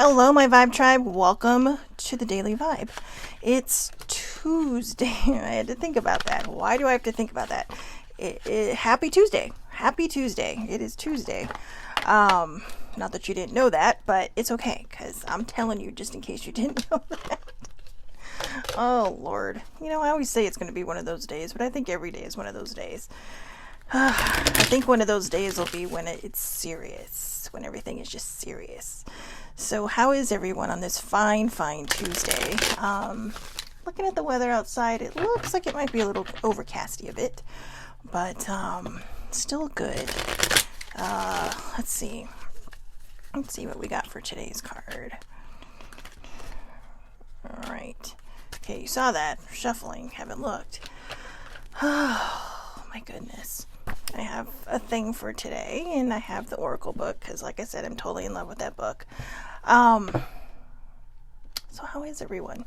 Hello, my Vibe Tribe. Welcome to the Daily Vibe. It's Tuesday. I had to think about that. Why do I have to think about that? Happy Tuesday. Happy Tuesday. It is Tuesday. Not that you didn't know that, but it's okay, because I'm telling you just in case you didn't know that. Oh, Lord. I always say it's going to be one of those days, but I think every day is one of those days. I think one of those days will be when it's serious, when everything is just serious. So how is everyone on this fine Tuesday? Looking at the weather outside, it looks like it might be a little overcasty a bit, but still good. Let's see what we got for today's card. All right. Okay, you saw that. Shuffling. Haven't looked. Oh, my goodness. I have a thing for today, and I have the Oracle book, because like I said, I'm totally in love with that book. So how is everyone?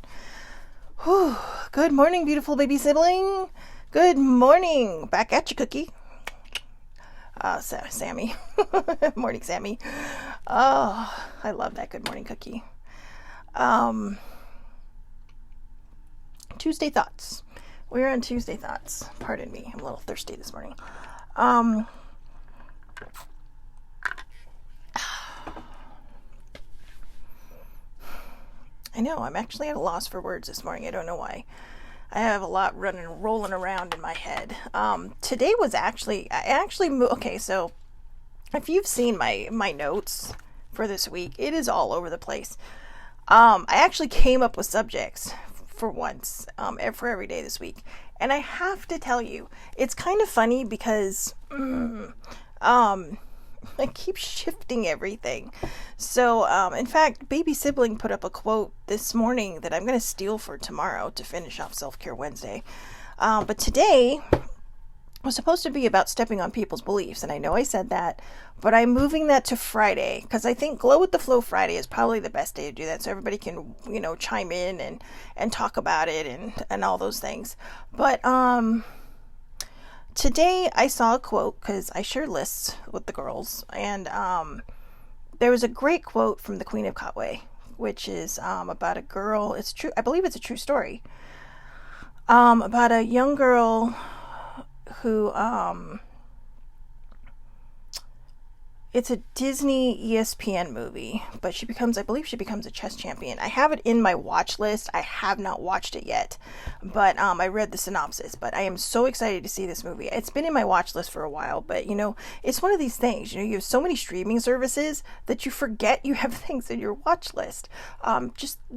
Whew. Good morning, beautiful baby sibling. Good morning. Back at you, Cookie. Sammy. Morning, Sammy. Oh, I love that good morning cookie. Tuesday thoughts. We're on Tuesday thoughts. Pardon me. I'm a little thirsty this morning. I know, I'm actually at a loss for words this morning. I don't know why. I have a lot rolling around in my head. Today was okay, so if you've seen my notes for this week, it is all over the place. I actually came up with subjects for once, for every day this week. And I have to tell you, it's kind of funny because, I keep shifting everything. So, in fact, baby sibling put up a quote this morning that I'm going to steal for tomorrow to finish off Self-Care Wednesday. But today was supposed to be about stepping on people's beliefs. And I know I said that, but I'm moving that to Friday because I think Glow with the Flow Friday is probably the best day to do that. So everybody can, chime in and talk about it and all those things. But, today I saw a quote because I share lists with the girls, and there was a great quote from the Queen of Kotway, which is about a girl. It's true. I believe it's a true story. About a young girl who it's a Disney ESPN movie, but I believe she becomes a chess champion. I have it in my watch list. I have not watched it yet, but I read the synopsis. But I am so excited to see this movie. It's been in my watch list for a while, but it's one of these things. You have so many streaming services that you forget you have things in your watch list.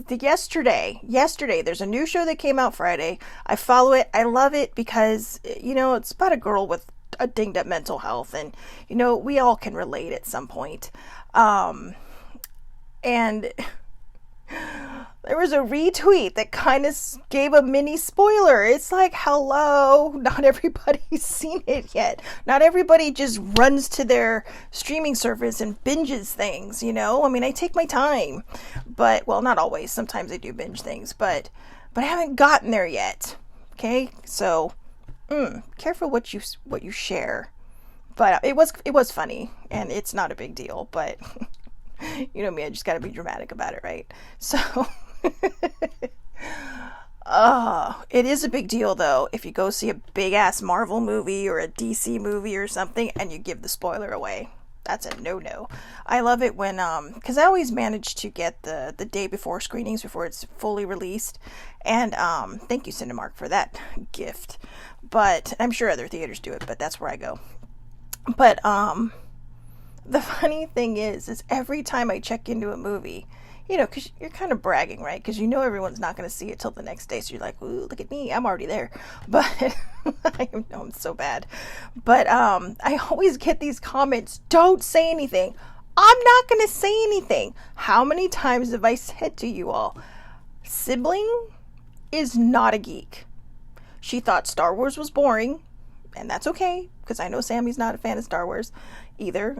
Yesterday, there's a new show that came out Friday. I follow it. I love it because it's about a girl with a dinged up mental health, and we all can relate at some point. And there was a retweet that kind of gave a mini spoiler. It's like, hello, not everybody's seen it yet. Not everybody just runs to their streaming service and binges things, I take my time, but, well, not always. Sometimes I do binge things, but I haven't gotten there yet. Okay, so careful what you share. But it was funny, and it's not a big deal, but me, I just gotta be dramatic about it, right? So it is a big deal though if you go see a big ass Marvel movie or a DC movie or something and you give the spoiler away. That's a no-no. I love it when, because I always manage to get the day before screenings before it's fully released. And thank you, Cinemark, for that gift. But I'm sure other theaters do it, but that's where I go. But the funny thing is every time I check into a movie, because you're kind of bragging, right? Because everyone's not going to see it till the next day. So you're like, ooh, look at me. I'm already there. But I know I'm so bad. But I always get these comments, don't say anything. I'm not going to say anything. How many times have I said to you all, sibling is not a geek. She thought Star Wars was boring, and that's okay, because I know Sammy's not a fan of Star Wars either.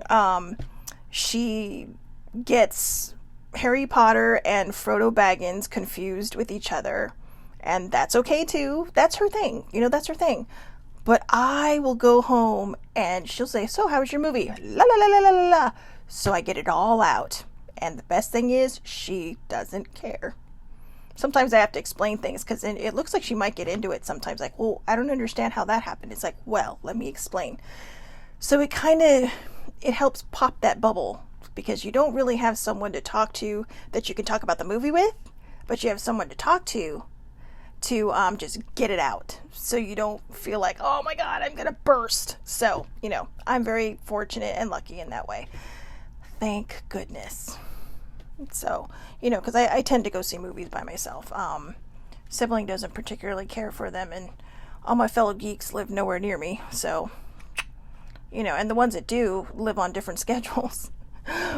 She gets Harry Potter and Frodo Baggins confused with each other, and that's okay too. That's her thing. That's her thing. But I will go home and she'll say, so how was your movie? La la la la la la la. So I get it all out. And the best thing is, she doesn't care. Sometimes I have to explain things because it looks like she might get into it sometimes. Like, well, I don't understand how that happened. It's like, well, let me explain. So it helps pop that bubble because you don't really have someone to talk to that you can talk about the movie with, but you have someone to talk to just get it out. So you don't feel like, oh my God, I'm going to burst. So, I'm very fortunate and lucky in that way. Thank goodness. So, because I tend to go see movies by myself. Sibling doesn't particularly care for them, and all my fellow geeks live nowhere near me. So, and the ones that do live on different schedules.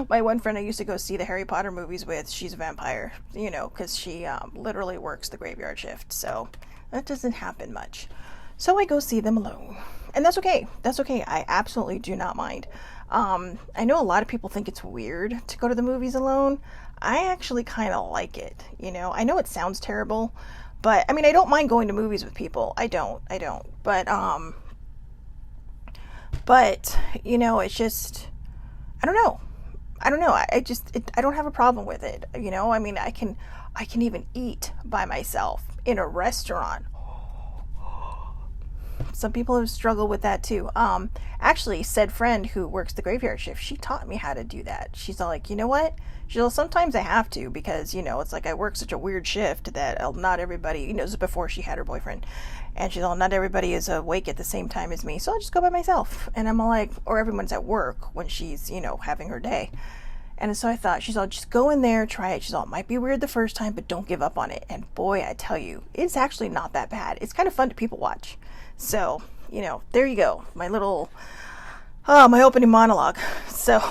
My one friend I used to go see the Harry Potter movies with, she's a vampire, because she literally works the graveyard shift. So that doesn't happen much. So I go see them alone. And that's okay. That's okay. I absolutely do not mind. I know a lot of people think it's weird to go to the movies alone. I actually kind of like it. I know it sounds terrible, but I mean, I don't mind going to movies with people. I don't. But it's just, I don't know. I don't have a problem with it. I mean, I can even eat by myself in a restaurant. Some people have struggled with that too. Actually, said friend who works the graveyard shift, she taught me how to do that. She's all like, you know what? She's all, sometimes I have to because, it's like I work such a weird shift that not everybody, this is before she had her boyfriend. And she's all, not everybody is awake at the same time as me. So I'll just go by myself. And I'm all like, or everyone's at work when she's, having her day. And so I thought, she's all, just go in there, try it. She's all, it might be weird the first time, but don't give up on it. And boy, I tell you, it's actually not that bad. It's kind of fun to people watch. So, there you go. My little, my opening monologue. So,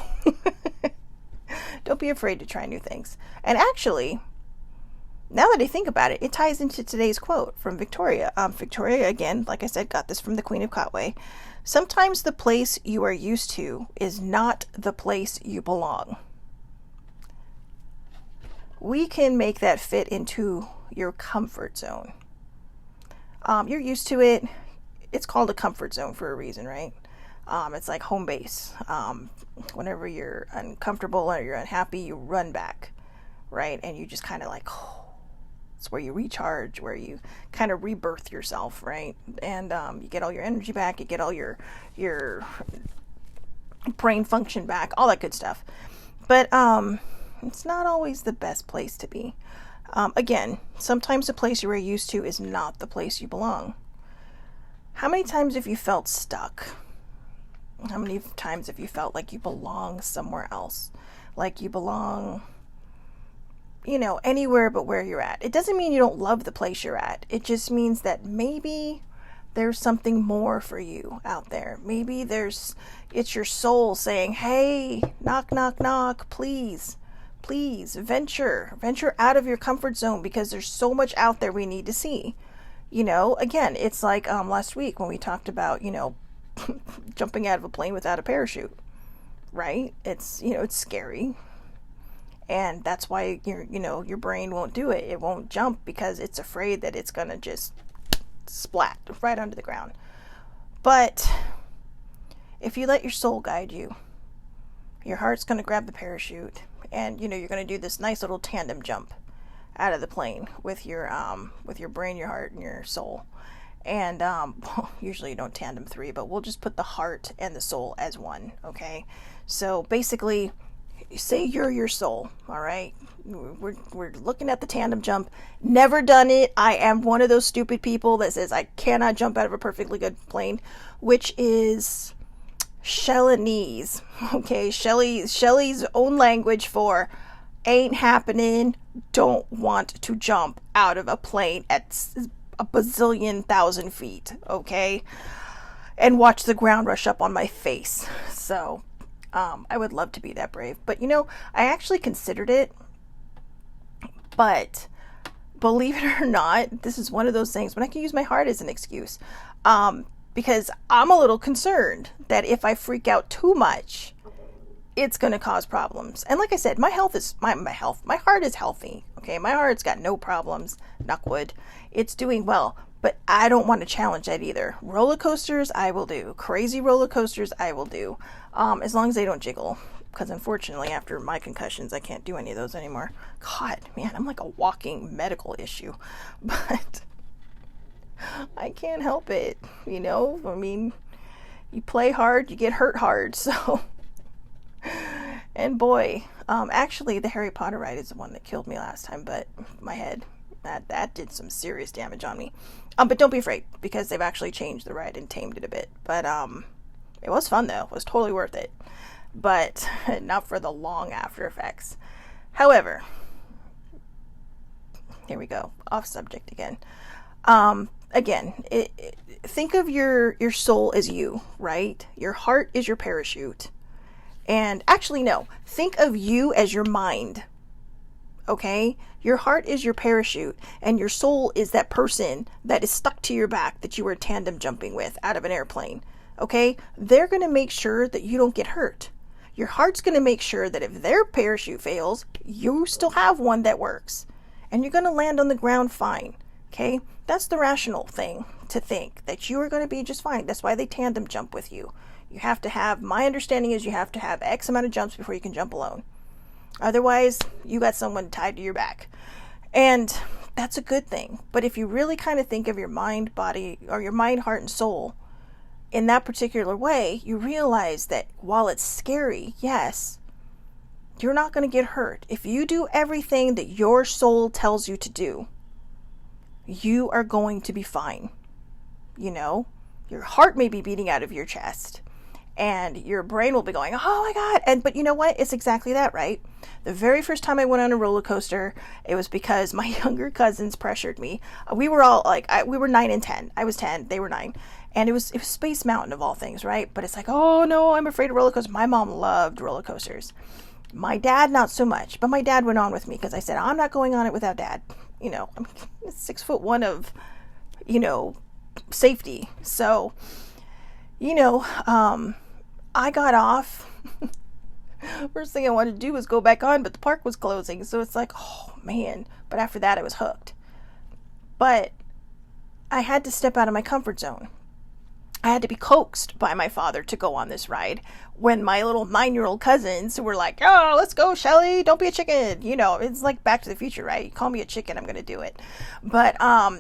don't be afraid to try new things. And actually, now that I think about it, it ties into today's quote from Victoria. Victoria, again, like I said, got this from the Queen of Cotway. Sometimes the place you are used to is not the place you belong. We can make that fit into your comfort zone. You're used to it. It's called a comfort zone for a reason, right? It's like home base. Whenever you're uncomfortable or you're unhappy, you run back, right? And you just kind of like, it's where you recharge, where you kind of rebirth yourself, right? And you get all your energy back, you get all your brain function back, all that good stuff. But it's not always the best place to be. Again, sometimes the place you are used to is not the place you belong. How many times have you felt stuck? How many times have you felt like you belong somewhere else? Like you belong, anywhere but where you're at. It doesn't mean you don't love the place you're at. It just means that maybe there's something more for you out there. Maybe it's your soul saying, hey, knock, knock, knock, please venture out of your comfort zone because there's so much out there we need to see. Again, it's like last week when we talked about, jumping out of a plane without a parachute, right? It's, it's scary. And that's why your brain won't do it. It won't jump because it's afraid that it's going to just splat right onto the ground. But if you let your soul guide you, your heart's going to grab the parachute and, you're going to do this nice little tandem jump out of the plane with your brain, your heart, and your soul. And usually you don't tandem three, but we'll just put the heart and the soul as one, okay? So basically, say you're your soul, all right? We're looking at the tandem jump. Never done it. I am one of those stupid people that says I cannot jump out of a perfectly good plane, which is Shelley's, okay? Shelley's own language for ain't happening, don't want to jump out of a plane at a bazillion thousand feet, okay? And watch the ground rush up on my face. So, I would love to be that brave. But, I actually considered it. But, believe it or not, this is one of those things when I can use my heart as an excuse. Because I'm a little concerned that if I freak out too much, it's going to cause problems. And like I said, my heart is healthy. Okay. My heart's got no problems. Knock wood. It's doing well, but I don't want to challenge that either. Roller coasters, I will do. Crazy roller coasters, I will do. As long as they don't jiggle. because unfortunately after my concussions I can't do any of those anymore. God, man, I'm like a walking medical issue. But I can't help it, you know? I mean, you play hard, you get hurt hard, so. And boy, actually the Harry Potter ride is the one that killed me last time, but my head, that did some serious damage on me. But don't be afraid, because they've actually changed the ride and tamed it a bit. But it was fun though. It was totally worth it. But not for the long after effects. However, here we go, off subject again. Think of your soul as you, right? Your heart is your parachute. And actually, no, think of you as your mind. Okay? Your heart is your parachute, and your soul is that person that is stuck to your back that you were tandem jumping with out of an airplane. Okay? They're going to make sure that you don't get hurt. Your heart's going to make sure that if their parachute fails, you still have one that works. And you're going to land on the ground fine. Okay? That's the rational thing to think, that you are going to be just fine. That's why they tandem jump with you. You have to have, my understanding is you have to have X amount of jumps before you can jump alone. Otherwise, you got someone tied to your back. And that's a good thing. But if you really kind of think of your mind, body, or your mind, heart, and soul in that particular way, you realize that while it's scary, yes, you're not going to get hurt. If you do everything that your soul tells you to do, you are going to be fine. You know, your heart may be beating out of your chest, and your brain will be going, oh my God. But you know what? It's exactly that, right? The very first time I went on a roller coaster, it was because my younger cousins pressured me. We were all like, we were 9 and 10. I was 10, they were 9. And it was Space Mountain of all things, right? But it's like, oh no, I'm afraid of roller coasters. My mom loved roller coasters. My dad, not so much. But my dad went on with me because I said, I'm not going on it without Dad. You know, I'm 6'1" of, you know, safety. So, you know, I got off. First thing I wanted to do was go back on, but the park was closing. So it's like, oh man. But after that, I was hooked. But I had to step out of my comfort zone. I had to be coaxed by my father to go on this ride when my little 9-year-old cousins were like, oh, let's go, Shelly. Don't be a chicken. You know, it's like Back to the Future, right? You call me a chicken, I'm going to do it. But,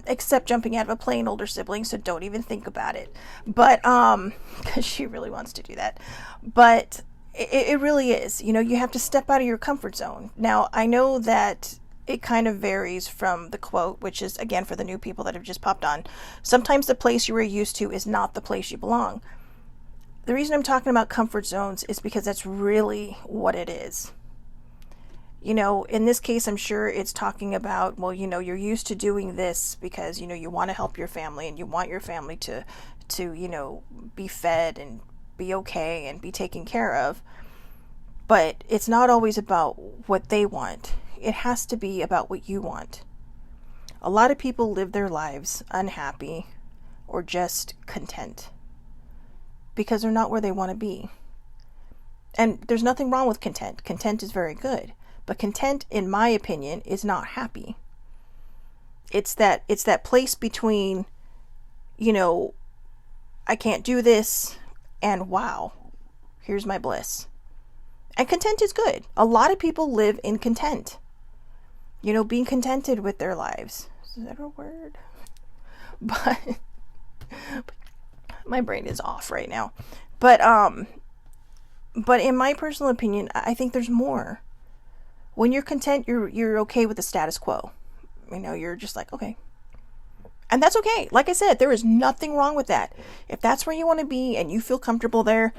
except jumping out of a plane, older sibling, so don't even think about it. But, because she really wants to do that. But it really is. You know, you have to step out of your comfort zone. Now, I know that it kind of varies from the quote, which is, again, for the new people that have just popped on. Sometimes the place you were used to is not the place you belong. The reason I'm talking about comfort zones is because that's really what it is. You know, in this case, I'm sure it's talking about, well, you know, you're used to doing this because, you know, you want to help your family and you want your family to, you know, be fed and be okay and be taken care of. But it's not always about what they want. It has to be about what you want. A lot of people live their lives unhappy or just content because they're not where they want to be. And there's nothing wrong with content. Content is very good. But content, in my opinion, is not happy. It's that place between, you know, I can't do this and wow, here's my bliss. And content is good. A lot of people live in content. You know, being contented with their lives. Is that a word? But my brain is off right now. But in my personal opinion, I think there's more. When you're content, you're okay with the status quo. You know, you're just like, okay. And that's okay. Like I said, there is nothing wrong with that. If that's where you want to be and you feel comfortable there,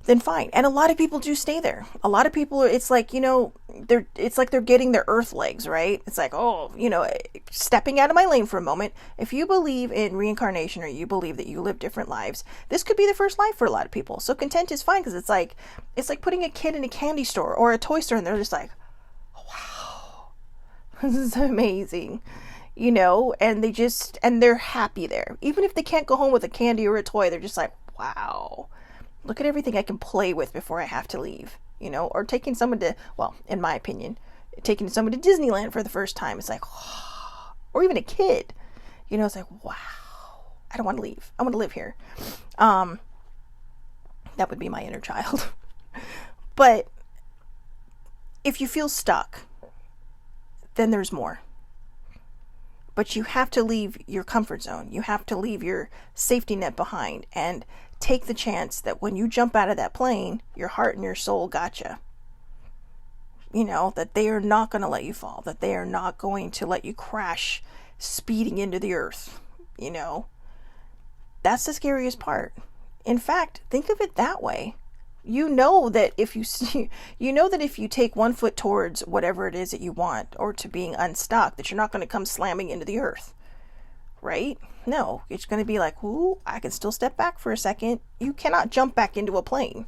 then fine. And a lot of people do stay there. A lot of people, it's like, you know, it's like they're getting their earth legs, right? It's like, oh, you know, stepping out of my lane for a moment. If you believe in reincarnation or you believe that you live different lives, this could be the first life for a lot of people. So content is fine because it's like putting a kid in a candy store or a toy store and they're just like, wow, this is amazing. You know, and they're happy there. Even if they can't go home with a candy or a toy, they're just like, wow. Look at everything I can play with before I have to leave, you know, or taking someone to, well, in my opinion, taking someone to Disneyland for the first time. It's like, oh, or even a kid, you know, it's like, wow, I don't want to leave. I want to live here. That would be my inner child. But if you feel stuck, then there's more. But you have to leave your comfort zone. You have to leave your safety net behind and take the chance that when you jump out of that plane, your heart and your soul gotcha. You know, that they are not going to let you fall, that they are not going to let you crash speeding into the earth. You know, that's the scariest part. In fact, think of it that way. You know that if you take 1 foot towards whatever it is that you want, or to being unstuck, that you're not going to come slamming into the earth, right? No, it's going to be like, ooh, I can still step back for a second. You cannot jump back into a plane,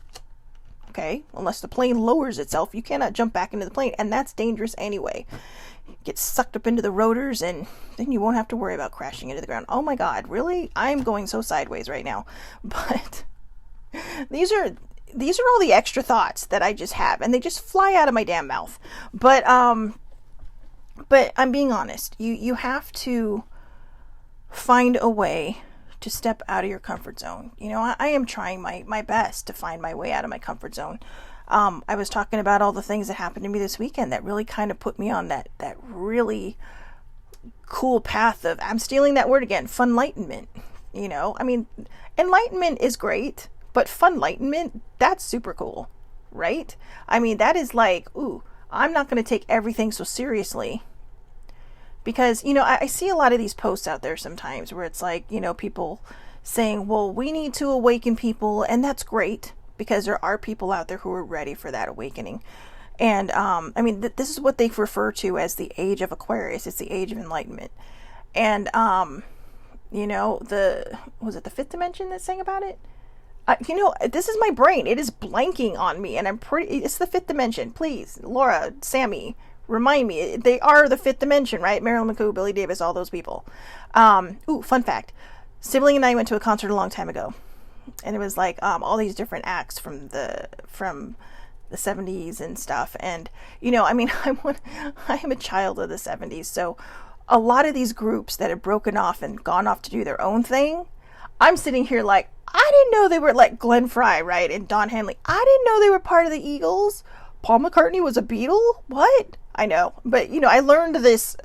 okay? Unless the plane lowers itself, you cannot jump back into the plane, and that's dangerous anyway. Get sucked up into the rotors, and then you won't have to worry about crashing into the ground. Oh my God, really? I'm going so sideways right now. But these are all the extra thoughts that I just have, and they just fly out of my damn mouth. But I'm being honest. You have to find a way to step out of your comfort zone. You know, I am trying my best to find my way out of my comfort zone. I was talking about all the things that happened to me this weekend that really kind of put me on that really cool path of, I'm stealing that word again, funlightenment. You know, I mean, enlightenment is great, but funlightenment, that's super cool, right? I mean, that is like, ooh, I'm not going to take everything so seriously. Because, you know, I see a lot of these posts out there sometimes where it's like, you know, people saying, well, we need to awaken people, and that's great, because there are people out there who are ready for that awakening. And, I mean, this is what they refer to as the age of Aquarius. It's the age of enlightenment. And, you know, was it the fifth dimension that sang about it? You know, this is my brain. It is blanking on me, and it's the fifth dimension. Please, Laura, Sammy, remind me. They are the fifth dimension, right? Marilyn McCoo, Billy Davis, all those people. Ooh, fun fact. Sibling and I went to a concert a long time ago, and it was like, all these different acts from the 70s and stuff. And, you know, I mean, I am a child of the 70s, so a lot of these groups that have broken off and gone off to do their own thing, I'm sitting here like, I didn't know they were like Glenn Fry, right? And Don Henley. I didn't know they were part of the Eagles. Paul McCartney was a Beatle? What? I know. But, you know, I learned this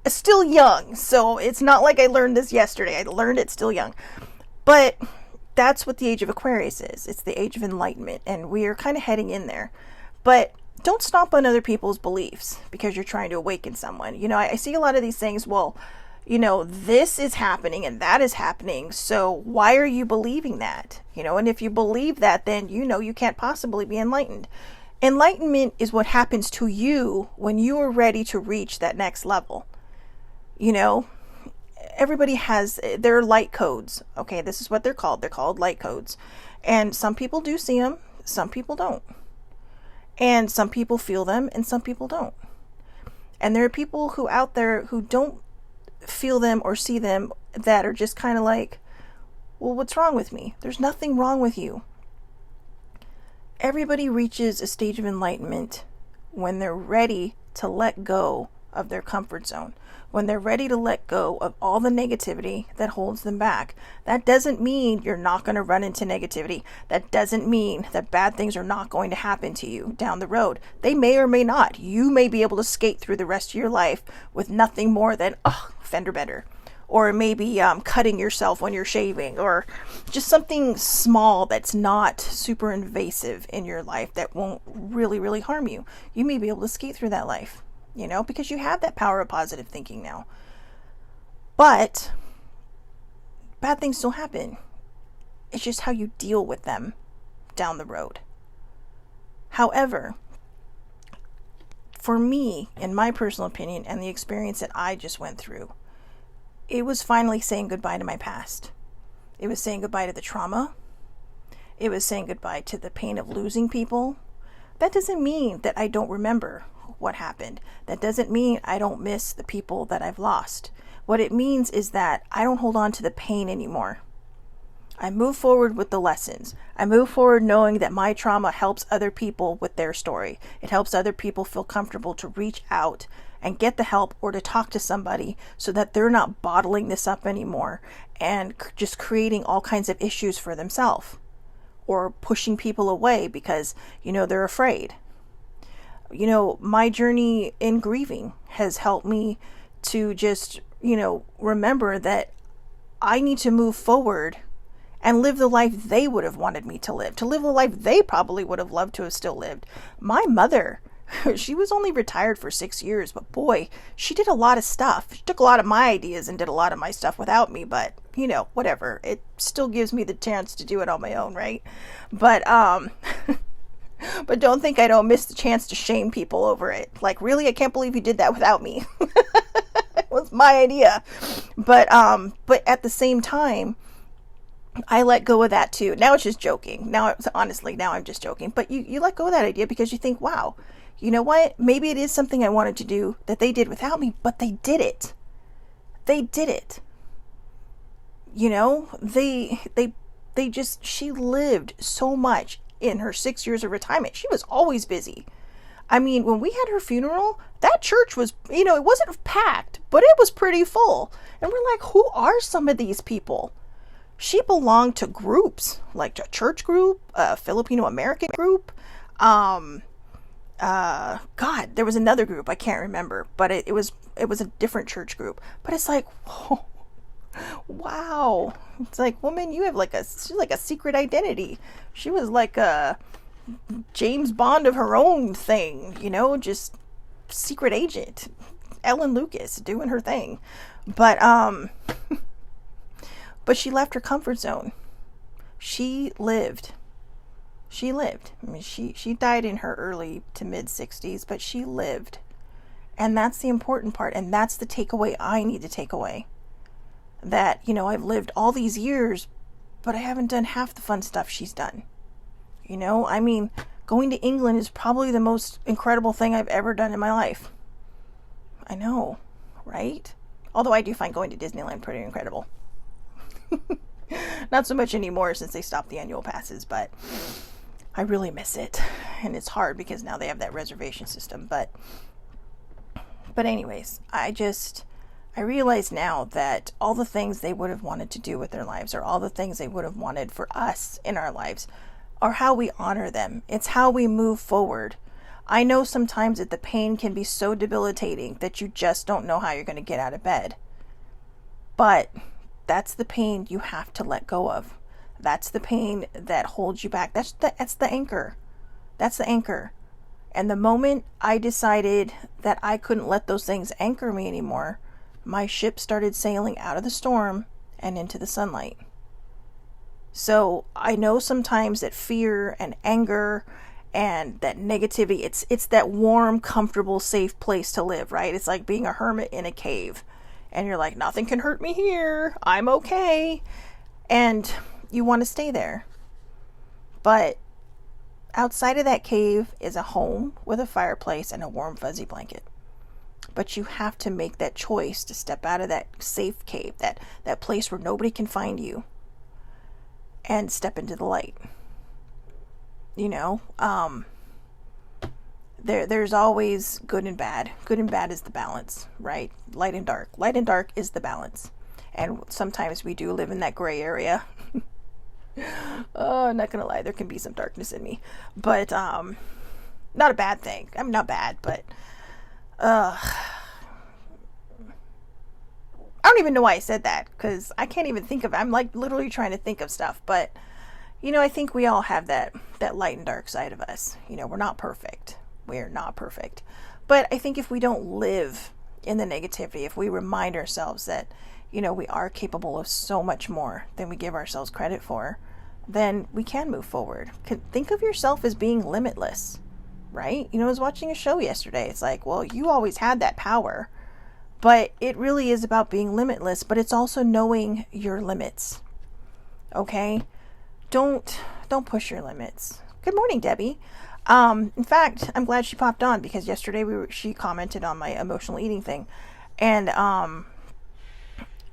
still young. So it's not like I learned this yesterday. I learned it still young. But that's what the age of Aquarius is. It's the age of enlightenment. And we are kind of heading in there. But don't stomp on other people's beliefs because you're trying to awaken someone. You know, I see a lot of these things, well, you know, this is happening and that is happening, so why are you believing that? You know, and if you believe that, then you know you can't possibly be enlightened. Enlightenment is what happens to you when you are ready to reach that next level. You know, everybody has their light codes. Okay, this is what they're called. They're called light codes. And some people do see them, some people don't. And some people feel them and some people don't. And there are people who out there who don't feel them or see them, that are just kind of like, well, what's wrong with me? There's nothing wrong with you. Everybody reaches a stage of enlightenment when they're ready to let go of their comfort zone, when they're ready to let go of all the negativity that holds them back. That doesn't mean you're not going to run into negativity. That doesn't mean that bad things are not going to happen to you down the road. They may or may not. You may be able to skate through the rest of your life with nothing more than, fender bender. Or maybe cutting yourself when you're shaving, or just something small that's not super invasive in your life that won't really, really harm you. You may be able to skate through that life, you know, because you have that power of positive thinking now. But bad things still happen. It's just how you deal with them down the road. However, for me, in my personal opinion, and the experience that I just went through, it was finally saying goodbye to my past. It was saying goodbye to the trauma. It was saying goodbye to the pain of losing people. That doesn't mean that I don't remember what happened. That doesn't mean I don't miss the people that I've lost. What it means is that I don't hold on to the pain anymore. I move forward with the lessons. I move forward knowing that my trauma helps other people with their story. It helps other people feel comfortable to reach out and get the help, or to talk to somebody, so that they're not bottling this up anymore and just creating all kinds of issues for themselves, or pushing people away because, you know, they're afraid. my journey in grieving has helped me to just, remember that I need to move forward and live the life they would have wanted me to live the life they probably would have loved to have still lived. My mother, she was only retired for 6 years, but boy, she did a lot of stuff. She took a lot of my ideas and did a lot of my stuff without me, but whatever. It still gives me the chance to do it on my own, right? But, but don't think I don't miss the chance to shame people over it. Like, really? I can't believe you did that without me. It was my idea. But at the same time, I let go of that too. Now it's just joking. Now I'm just joking. But you let go of that idea because you think, wow, you know what? Maybe it is something I wanted to do that they did without me, but they did it. They did it. She lived so much in her 6 years of retirement. She was always busy. I mean, when we had her funeral, that church was, it wasn't packed, but it was pretty full. And we're like, who are some of these people? She belonged to groups, like a church group, a Filipino American group. God, there was another group, I can't remember, but it was a different church group. But it's like, whoa, wow. It's like, woman, you have she's like a secret identity. She was like a James Bond of her own thing, just secret agent. Ellen Lucas doing her thing. But she left her comfort zone. She lived. I mean, she died in her early to mid 60s, but she lived. And that's the important part. And that's the takeaway I need to take away. That, I've lived all these years, but I haven't done half the fun stuff she's done. I mean, going to England is probably the most incredible thing I've ever done in my life. I know, right? Although I do find going to Disneyland pretty incredible. Not so much anymore since they stopped the annual passes, but I really miss it. And it's hard because now they have that reservation system. But anyways, I realize now that all the things they would have wanted to do with their lives, or all the things they would have wanted for us in our lives, are how we honor them. It's how we move forward. I know sometimes that the pain can be so debilitating that you just don't know how you're going to get out of bed. But that's the pain you have to let go of. That's the pain that holds you back. That's the anchor. That's the anchor. And the moment I decided that I couldn't let those things anchor me anymore, my ship started sailing out of the storm and into the sunlight. So I know sometimes that fear and anger and that negativity, it's that warm, comfortable, safe place to live, right? It's like being a hermit in a cave. And you're like, nothing can hurt me here. I'm okay. And you want to stay there. But outside of that cave is a home with a fireplace and a warm, fuzzy blanket. But you have to make that choice to step out of that safe cave, that place where nobody can find you, and step into the light. There's always good and bad. Good and bad is the balance, right? Light and dark. Light and dark is the balance. And sometimes we do live in that gray area. Oh, I'm not gonna lie, there can be some darkness in me. But not a bad thing. I mean, not bad, but I don't even know why I said that, because I can't even think of, I'm like literally trying to think of stuff. But I think we all have that light and dark side of us. We're not perfect. We're not perfect. But I think if we don't live in the negativity, if we remind ourselves that, we are capable of so much more than we give ourselves credit for, then we can move forward. Think of yourself as being limitless, right? I was watching a show yesterday. It's like, well, you always had that power, but it really is about being limitless, but it's also knowing your limits. Okay? Don't push your limits. Good morning, Debbie. In fact, I'm glad she popped on, because yesterday she commented on my emotional eating thing. And,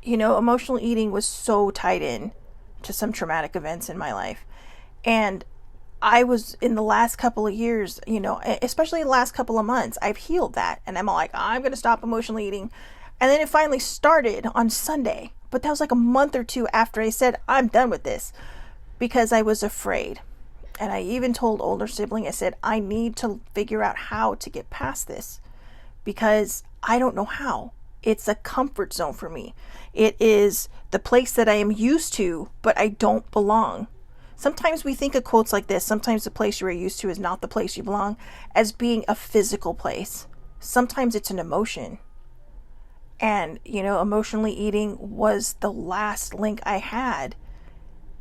emotional eating was so tied in to some traumatic events in my life. And I was, in the last couple of years, especially the last couple of months, I've healed that. And I'm like, I'm going to stop emotional eating. And then it finally started on Sunday. But that was like a month or two after I said, I'm done with this, because I was afraid. And I even told older sibling, I said, I need to figure out how to get past this because I don't know how. It's a comfort zone for me. It is the place that I am used to, but I don't belong. Sometimes we think of quotes like this. Sometimes the place you are used to is not the place you belong, as being a physical place. Sometimes it's an emotion. And, emotionally eating was the last link I had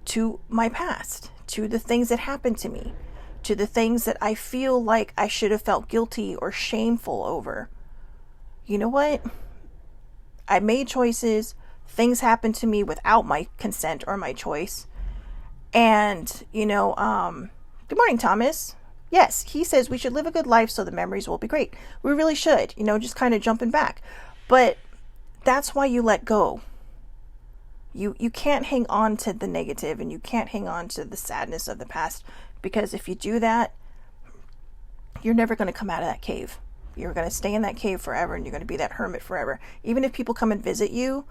to my past, to the things that happened to me, to the things that I feel like I should have felt guilty or shameful over. You know what? I made choices. Things happened to me without my consent or my choice. And, good morning, Thomas. Yes, he says we should live a good life so the memories will be great. We really should, just kind of jumping back. But that's why you let go. You can't hang on to the negative and you can't hang on to the sadness of the past, because if you do that, you're never going to come out of that cave. You're going to stay in that cave forever and you're going to be that hermit forever. Even if people come and visit you,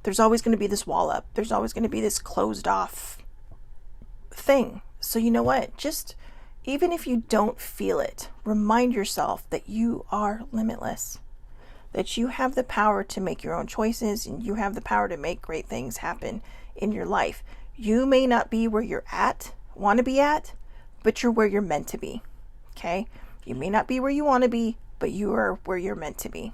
there's always going to be this wall up. There's always going to be this closed off thing. So you know what? Just even if you don't feel it, remind yourself that you are limitless, that you have the power to make your own choices and you have the power to make great things happen in your life. You may not be where you're want to be at, but you're where you're meant to be. Okay? You may not be where you want to be, but you are where you're meant to be.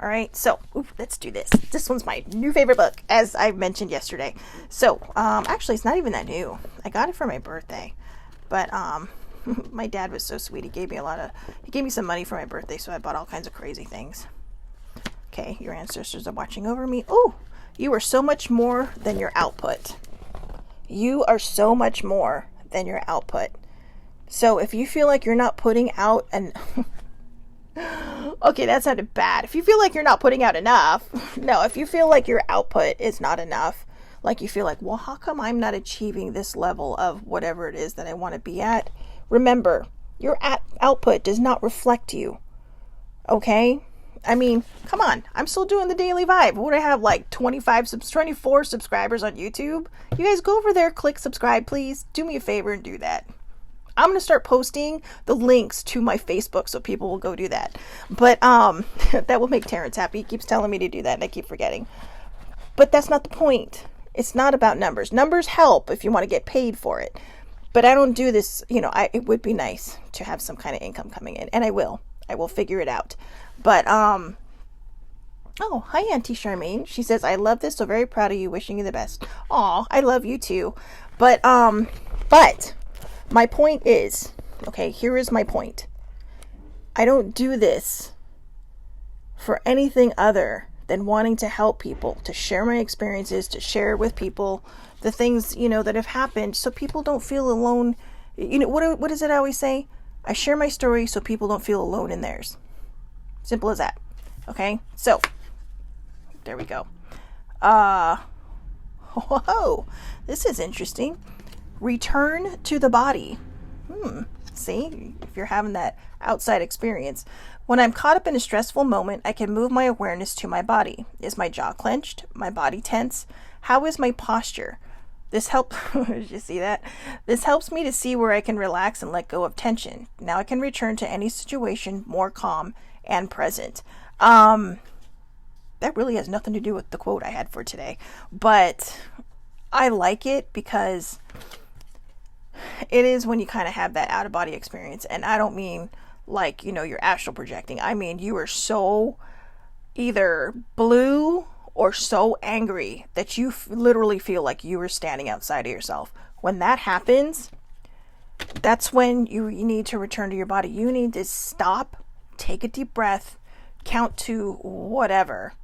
All right, so let's do this. This one's my new favorite book, as I mentioned yesterday. So, actually, it's not even that new. I got it for my birthday, but my dad was so sweet. He gave me some money for my birthday, so I bought all kinds of crazy things. Okay, your ancestors are watching over me. Oh, you are so much more than your output. You are so much more than your output. So if you feel like you're not putting out okay, that sounded bad. If you feel like you're not putting out enough, no, if you feel like your output is not enough, like you feel like, well, how come I'm not achieving this level of whatever it is that I want to be at? Remember, your output does not reflect you. Okay? I mean, come on. I'm still doing the Daily Vibe. What do I have, like 24 subscribers on YouTube? You guys go over there, click subscribe, please. Do me a favor and do that. I'm going to start posting the links to my Facebook so people will go do that. But that will make Terrence happy. He keeps telling me to do that and I keep forgetting. But that's not the point. It's not about numbers. Numbers help if you want to get paid for it. But I don't do this, it would be nice to have some kind of income coming in. And I will. I will figure it out. But, oh, hi, Auntie Charmaine. She says, I love this, so very proud of you, wishing you the best. Aw, I love you too. But my point is, okay, here is my point. I don't do this for anything other than wanting to help people, to share my experiences, to share with people the things, that have happened so people don't feel alone. What does it always say? I share my story so people don't feel alone in theirs. Simple as that. Okay? So, there we go. Whoa, this is interesting. Return to the body. See, if you're having that outside experience. When I'm caught up in a stressful moment, I can move my awareness to my body. Is my jaw clenched? My body tense? How is my posture? This helps, did you see that? This helps me to see where I can relax and let go of tension. Now I can return to any situation more calm and present. That really has nothing to do with the quote I had for today, but I like it because it is when you kind of have that out of body experience. And I don't mean like, you're astral projecting. I mean, you are so either blue or so angry that you literally feel like you are standing outside of yourself. When that happens, that's when you need to return to your body. You need to stop, take a deep breath, count to whatever.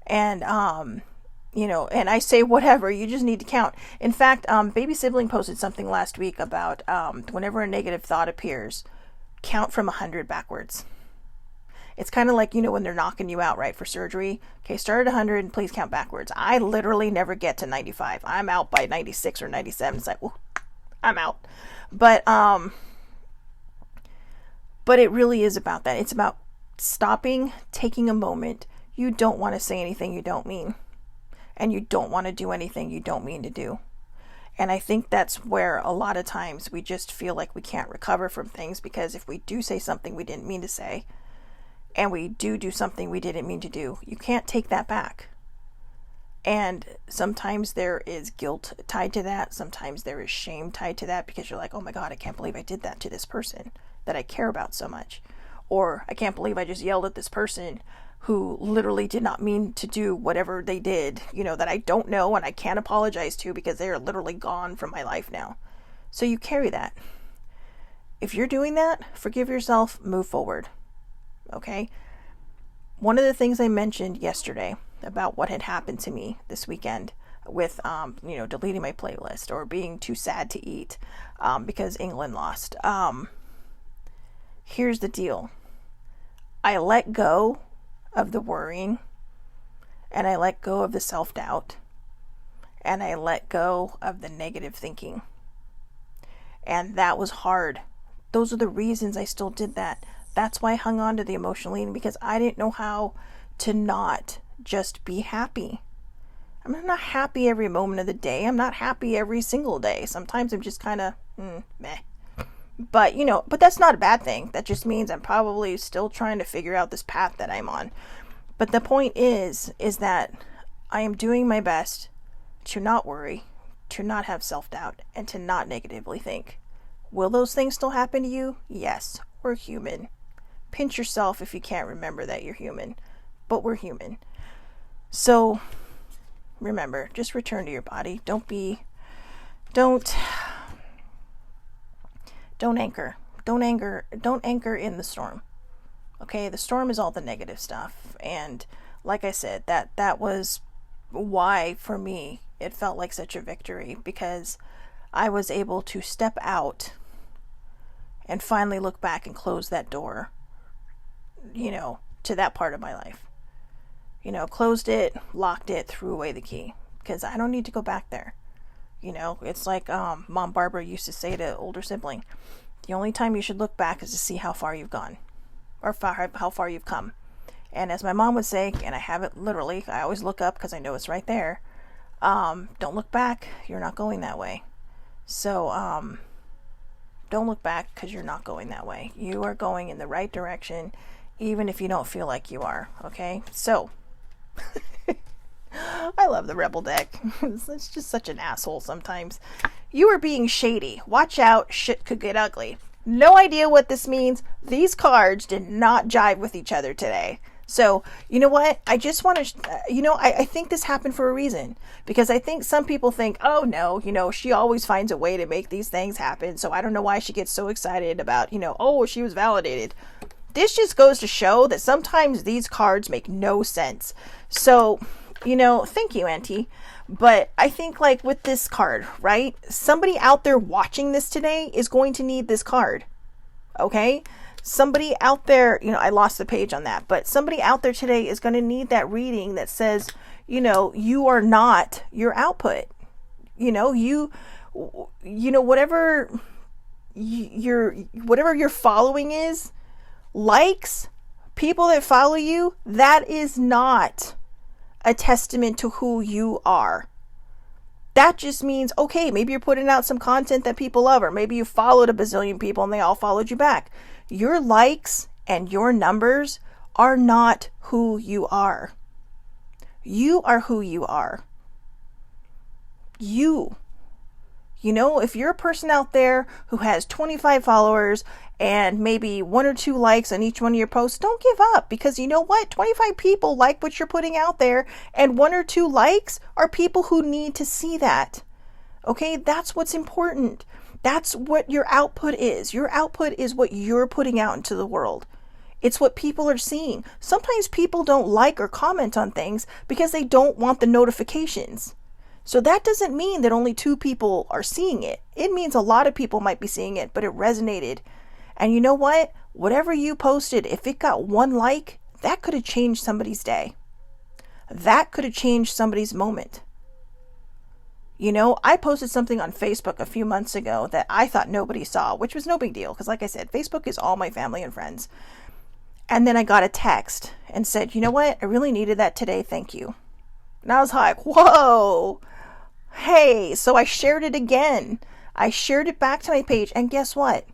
And, and I say whatever, you just need to count. In fact, Baby Sibling posted something last week about whenever a negative thought appears, count from 100 backwards. It's kind of like, when they're knocking you out, right, for surgery. Okay, start at 100 and please count backwards. I literally never get to 95. I'm out by 96 or 97. It's like, well, I'm out. But it really is about that. It's about stopping, taking a moment. You don't want to say anything you don't mean. And you don't want to do anything you don't mean to do. And I think that's where a lot of times we just feel like we can't recover from things, because if we do say something we didn't mean to say, and we do something we didn't mean to do, you can't take that back. And sometimes there is guilt tied to that. Sometimes there is shame tied to that, because you're like, oh my God, I can't believe I did that to this person that I care about so much. Or I can't believe I just yelled at this person who literally did not mean to do whatever they did, that I don't know and I can't apologize to, because they are literally gone from my life now. So you carry that. If you're doing that, forgive yourself, move forward. Okay? One of the things I mentioned yesterday about what had happened to me this weekend with, deleting my playlist or being too sad to eat because England lost. Here's the deal. I let go of the worrying, and I let go of the self-doubt, and I let go of the negative thinking. And that was hard. Those are the reasons I still did that. That's why I hung on to the emotional eating, because I didn't know how to not just be happy. I'm not happy every moment of the day. I'm not happy every single day. Sometimes I'm just kind of meh. But, but that's not a bad thing. That just means I'm probably still trying to figure out this path that I'm on. But the point is that I am doing my best to not worry, to not have self-doubt, and to not negatively think. Will those things still happen to you? Yes, we're human. Pinch yourself if you can't remember that you're human. But we're human. So, remember, just return to your body. Don't anchor. Don't anchor in the storm. Okay, the storm is all the negative stuff. And like I said, that was why, for me, it felt like such a victory, because I was able to step out and finally look back and close that door, to that part of my life. Closed it, locked it, threw away the key, because I don't need to go back there. It's like Mom Barbara used to say to older sibling, the only time you should look back is to see how far you've gone, or how far you've come. And as my mom would say, and I have it literally, I always look up because I know it's right there. Don't look back. You're not going that way. So don't look back, because you're not going that way. You are going in the right direction, even if you don't feel like you are. Okay? So I love the Rebel deck. It's just such an asshole sometimes. You are being shady. Watch out. Shit could get ugly. No idea what this means. These cards did not jive with each other today. So, you know what? I just want to, I think this happened for a reason. Because I think some people think, oh no, she always finds a way to make these things happen. So I don't know why she gets so excited about, oh, she was validated. This just goes to show that sometimes these cards make no sense. So, thank you, Auntie. But I think, like, with this card, right? Somebody out there watching this today is going to need this card. Okay? Somebody out there, I lost the page on that, but somebody out there today is going to need that reading that says, you are not your output. Whatever your following is, likes, people that follow you, that is not a testament to who you are. That just means, okay, maybe you're putting out some content that people love, or maybe you followed a bazillion people and they all followed you back. Your likes and your numbers are not who you are. You are who you are. If you're a person out there who has 25 followers and maybe 1 or 2 likes on each one of your posts, don't give up, because you know what? 25 people like what you're putting out there, and 1 or 2 likes are people who need to see that. Okay, that's what's important. That's what your output is. Your output is what you're putting out into the world. It's what people are seeing. Sometimes people don't like or comment on things because they don't want the notifications. So that doesn't mean that only 2 people are seeing it. It means a lot of people might be seeing it, but it resonated. And you know what? Whatever you posted, if it got 1 like, that could have changed somebody's day. That could have changed somebody's moment. I posted something on Facebook a few months ago that I thought nobody saw, which was no big deal, because like I said, Facebook is all my family and friends. And then I got a text and said, you know what? I really needed that today. Thank you. And I was like, whoa. Hey, so I shared it again. I shared it back to my page, and guess what?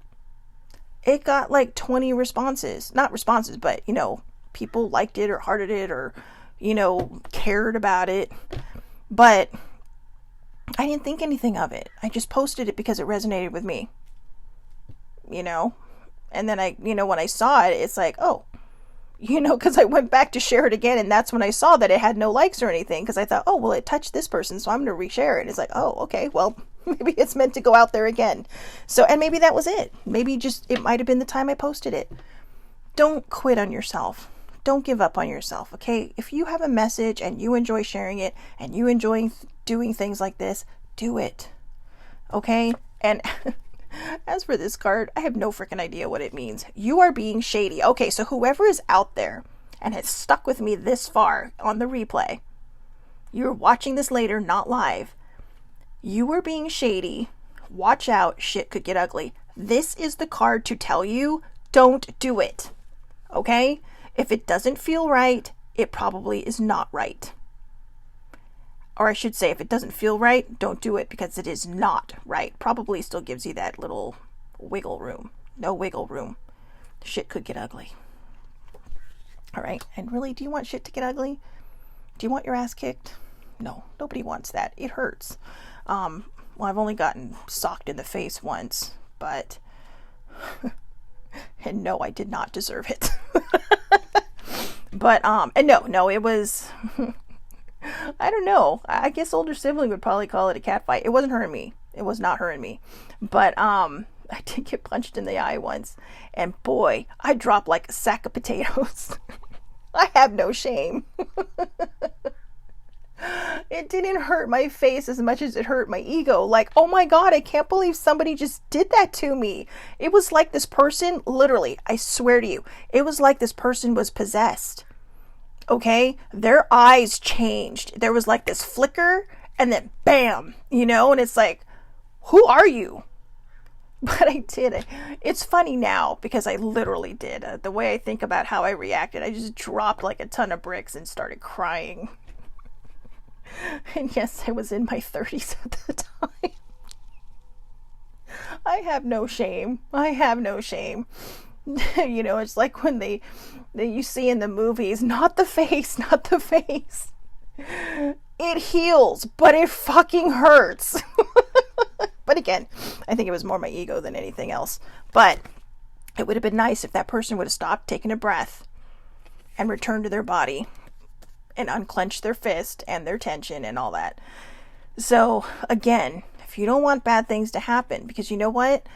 It got like 20 responses. Not responses, but, people liked it or hearted it or, cared about it. But I didn't think anything of it. I just posted it because it resonated with me. And then when I saw it, it's like, oh, because I went back to share it again, and that's when I saw that it had no likes or anything, because I thought, oh, well, it touched this person, so I'm going to reshare it. And it's like, oh, okay, well, maybe it's meant to go out there again. So, and maybe that was it. Maybe just, it might have been the time I posted it. Don't quit on yourself. Don't give up on yourself, okay? If you have a message and you enjoy sharing it and you enjoy doing things like this, do it, okay? And as for this card, I have no freaking idea what it means. You are being shady. Okay, so whoever is out there and has stuck with me this far on the replay, you're watching this later, not live. You are being shady. Watch out, shit could get ugly. This is the card to tell you, don't do it. Okay? If it doesn't feel right, it probably is not right. Or I should say, if it doesn't feel right, don't do it, because it is not right. Probably still gives you that little wiggle room. No wiggle room. Shit could get ugly. All right. And really, do you want shit to get ugly? Do you want your ass kicked? No, nobody wants that. It hurts. Well, I've only gotten socked in the face once, but and no, I did not deserve it. But and no, it was I don't know. I guess older sibling would probably call it a cat fight. It wasn't her and me. It was not her and me. But I did get punched in the eye once, and boy, I dropped like a sack of potatoes. I have no shame. It didn't hurt my face as much as it hurt my ego. Like, oh my God, I can't believe somebody just did that to me. It was like this person, literally, I swear to you, it was like this person was possessed. Okay, their eyes changed. There was like this flicker, and then bam, and it's like, who are you? But I did it. It's funny now because I literally did. The way I think about how I reacted, I just dropped like a ton of bricks and started crying. And yes, I was in my 30s at the time. I have no shame. I have no shame. It's like when they you see in the movies, not the face, not the face. It heals, but it fucking hurts. But again, I think it was more my ego than anything else. But it would have been nice if that person would have stopped, taken a breath, and returned to their body and unclenched their fist and their tension and all that. So again, if you don't want bad things to happen, because you know what?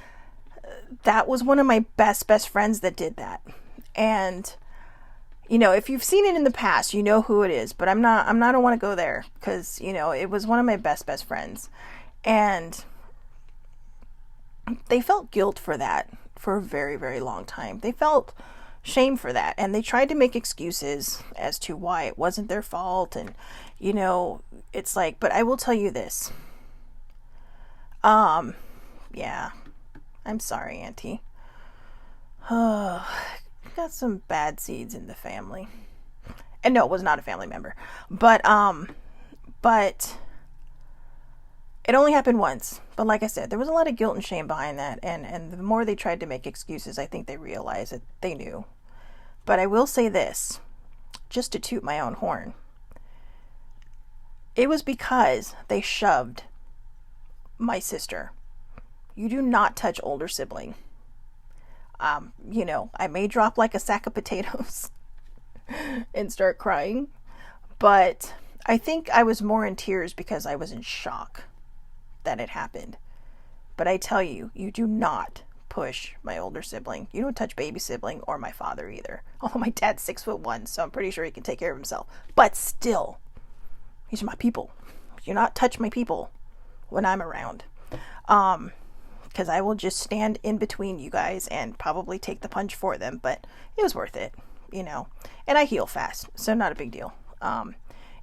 That was one of my best friends that did that. And if you've seen it in the past, you know who it is, but I don't want to go there, because it was one of my best friends, and they felt guilt for that for a very, very long time. They felt shame for that, and they tried to make excuses as to why it wasn't their fault. And it's like, but I will tell you this, yeah, I'm sorry, Auntie. Got some bad seeds in the family. And no, it was not a family member. But it only happened once. But like I said, there was a lot of guilt and shame behind that. And the more they tried to make excuses, I think they realized that they knew. But I will say this, just to toot my own horn. It was because they shoved my sister. You do not touch older sibling. I may drop like a sack of potatoes and start crying, but I think I was more in tears because I was in shock that it happened. But I tell you, you do not push my older sibling. You don't touch baby sibling or my father either. Although my dad's 6'1", so I'm pretty sure he can take care of himself. But still, these are my people. Do not touch my people when I'm around. Because I will just stand in between you guys and probably take the punch for them, but it was worth it, and I heal fast, so not a big deal.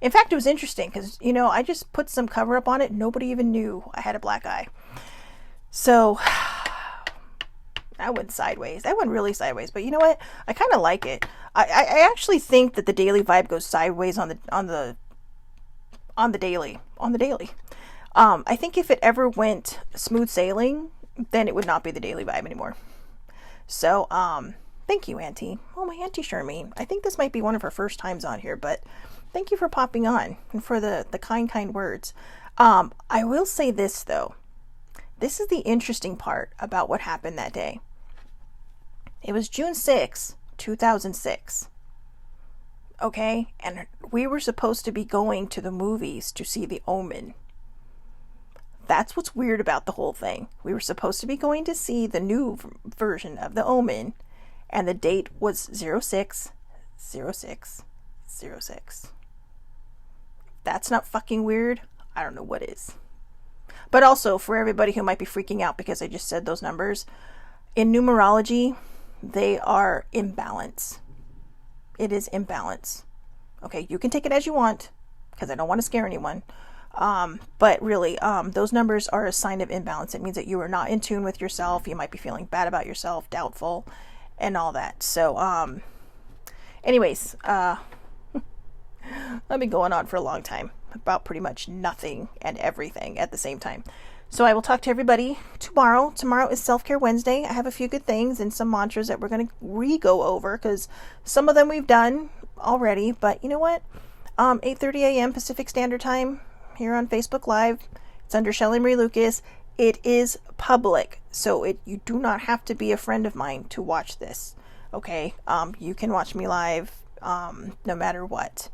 In fact, it was interesting because, I just put some cover up on it. Nobody even knew I had a black eye. So I went sideways. I went really sideways, but you know what? I kind of like it. I actually think that the daily vibe goes sideways on the daily. I think if it ever went smooth sailing, then it would not be the Daily Vibe anymore. So, thank you, Auntie. Oh, my Auntie Charmaine. I think this might be one of her first times on here, but thank you for popping on and for the kind words. I will say this, though. This is the interesting part about what happened that day. It was June 6, 2006. Okay? And we were supposed to be going to the movies to see The Omen. That's what's weird about the whole thing. We were supposed to be going to see the new version of The Omen, and the date was 06/06/06. That's not fucking weird. I don't know what is. But also, for everybody who might be freaking out because I just said those numbers, in numerology, they are imbalance. It is imbalance. Okay, you can take it as you want, because I don't want to scare anyone. But really, those numbers are a sign of imbalance. It means that you are not in tune with yourself. You might be feeling bad about yourself, doubtful, and all that. So, anyways, I've been going on for a long time about pretty much nothing and everything at the same time. So I will talk to everybody tomorrow. Tomorrow is Self-Care Wednesday. I have a few good things and some mantras that we're going to re-go over, because some of them we've done already. But you know what? 8:30 a.m. Pacific Standard Time here on Facebook Live. It's under Shelley Marie Lucas. It is public, so you do not have to be a friend of mine to watch this. Okay? You can watch me live no matter what.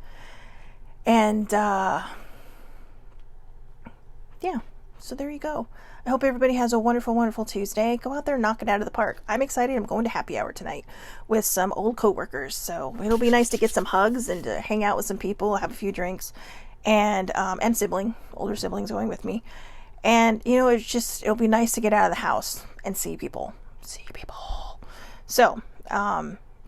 And yeah, so there you go. I hope everybody has a wonderful, wonderful Tuesday. Go out there and knock it out of the park. I'm excited. I'm going to happy hour tonight with some old coworkers, so it'll be nice to get some hugs and to hang out with some people, have a few drinks, and older siblings going with me. And it'll be nice to get out of the house and see people. So,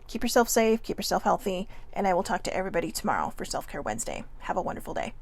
keep yourself safe, keep yourself healthy, and I will talk to everybody tomorrow for Self-Care Wednesday. Have a wonderful day.